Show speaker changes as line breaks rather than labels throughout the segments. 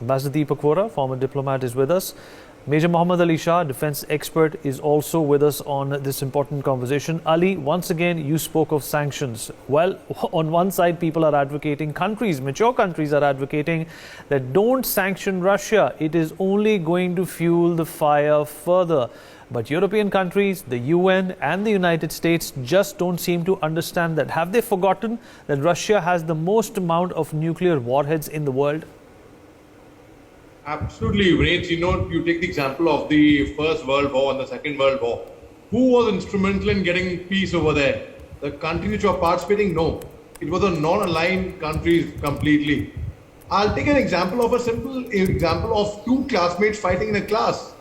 Ambassador Deepak Vohra, former diplomat, is with us. Major Mohammed Ali Shah, defense expert, is also with us on this important conversation. Ali, once again, you spoke of sanctions. Well, on one side, people are advocating, mature countries are advocating that don't sanction Russia. It is only going to fuel the fire further. But European countries, the UN and the United States just don't seem to understand that. Have they forgotten that Russia has the most amount of nuclear warheads in the world?
Absolutely, Vineet. You take the example of the First World War and the Second World War. Who was instrumental in getting peace over there? The countries which were participating? No. It was a non-aligned countries completely. I'll take an example of a simple example of two classmates fighting in a class.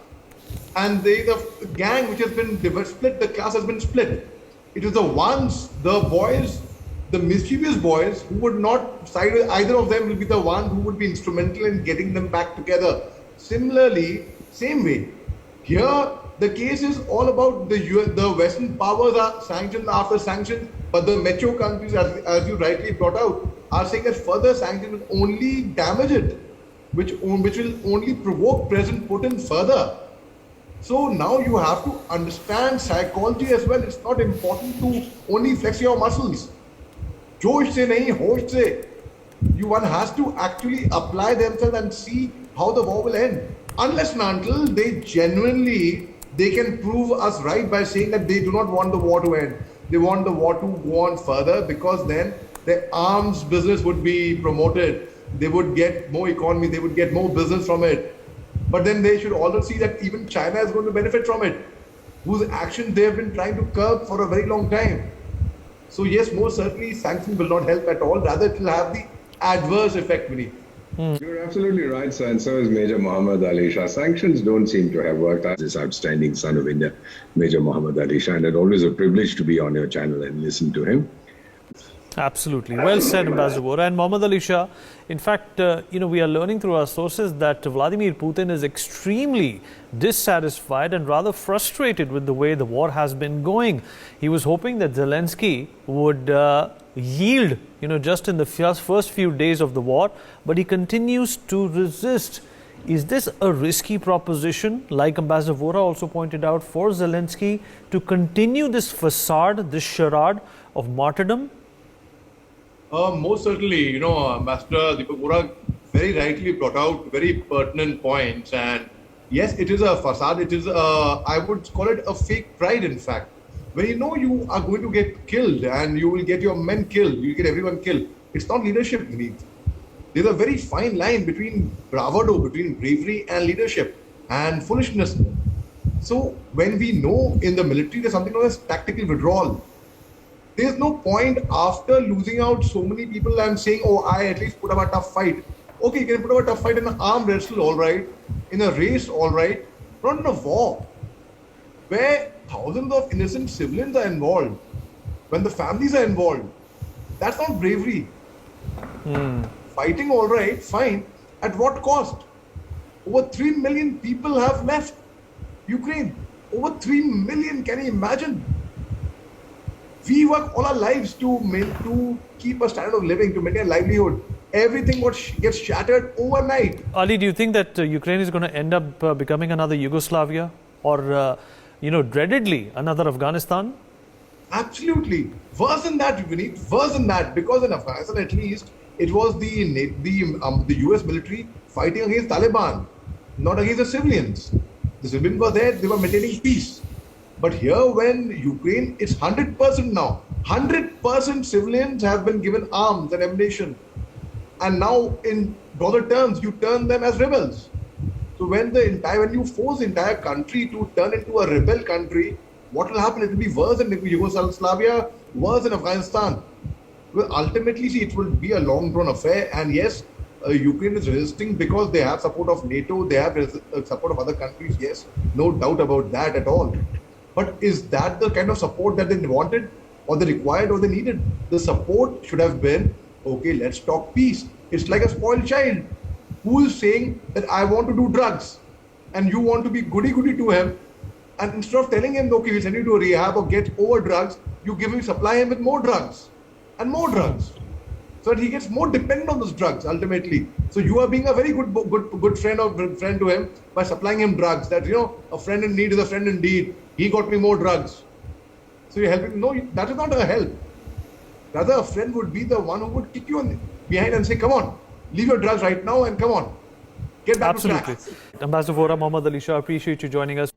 And the gang which has been split, the class has been split. It is the boys, the mischievous boys who would not side with either of them will be the one who would be instrumental in getting them back together. Similarly, same way. Here, the case is all about the Western powers are sanctioned after sanctions, but the mature countries, as you rightly brought out, are saying that further sanctions will only damage it, which will only provoke President Putin further. So now you have to understand psychology as well. It's not important to only flex your muscles. जोश से नहीं, होश से. One has to actually apply themselves and see how the war will end. Unless and until they can prove us right by saying that they do not want the war to end. They want the war to go on further because then the arms business would be promoted. They would get more economy. They would get more business from it. But then they should also see that even China is going to benefit from it, whose actions they have been trying to curb for a very long time. So yes, most certainly sanctions will not help at all. Rather, it will have the adverse effect, Vinny.
You're absolutely right, sir, and so is Major Mohammed Ali Shah. Sanctions don't seem to have worked. This outstanding son of India, Major Mohammed Ali Shah, and it's always a privilege to be on your channel and listen to him.
Absolutely. Well said, Ambassador Vohra. And Mohammed Ali Shah, in fact, we are learning through our sources that Vladimir Putin is extremely dissatisfied and rather frustrated with the way the war has been going. He was hoping that Zelensky would yield, just in the first few days of the war, but he continues to resist. Is this a risky proposition, like Ambassador Vohra also pointed out, for Zelensky to continue this facade, this charade of martyrdom?
Most certainly, Ambassador Deepak Vohra very rightly brought out very pertinent points. And yes, it is a facade. It is, I would call it a fake pride, in fact. When you are going to get killed and you will get your men killed, you will get everyone killed. It's not leadership, Vineet. There's a very fine line between bravado, between bravery and leadership and foolishness. So when we know in the military there's something known as tactical withdrawal, there's no point after losing out so many people and saying, oh, I at least put up a tough fight. Okay, you can put up a tough fight in an arm wrestle, all right, in a race, all right, not in a war where thousands of innocent civilians are involved, when the families are involved. That's not bravery. Fighting, all right, fine. At what cost? Over 3 million people have left Ukraine. Over 3 million, can you imagine? We work all our lives to keep a standard of living, to maintain a livelihood. Everything gets shattered overnight.
Ali, do you think that Ukraine is going to end up becoming another Yugoslavia or, dreadedly another Afghanistan?
Absolutely. Worse than that, Vineet. Worse than that, because in Afghanistan, at least, it was the US military fighting against Taliban, not against the civilians. The civilians were there; they were maintaining peace. But here, when Ukraine, it's 100% now. 100% civilians have been given arms and ammunition. And now, in dollar terms, you turn them as rebels. So when you force the entire country to turn into a rebel country, what will happen? It will be worse than Yugoslavia, worse than Afghanistan. Well, ultimately, see, it will be a long-drawn affair. And yes, Ukraine is resisting because they have support of NATO, they have support of other countries. Yes, no doubt about that at all. But is that the kind of support that they wanted, or they required, or they needed? The support should have been, okay, let's talk peace. It's like a spoiled child who is saying that I want to do drugs, and you want to be goody-goody to him. And instead of telling him, okay, we'll send you to a rehab or get over drugs, you supply him with more drugs and more drugs. so that he gets more dependent on those drugs ultimately. So you are being a very good friend to him by supplying him drugs. That, you know, a friend in need is a friend indeed. He got me more drugs. So you're helping. No, that is not a help. Rather, a friend would be the one who would kick you behind and say, "Come on, leave your drugs right now and come on, get back to track."
Ambassador Vohra, Mohommed Ali Shah, appreciate you joining us.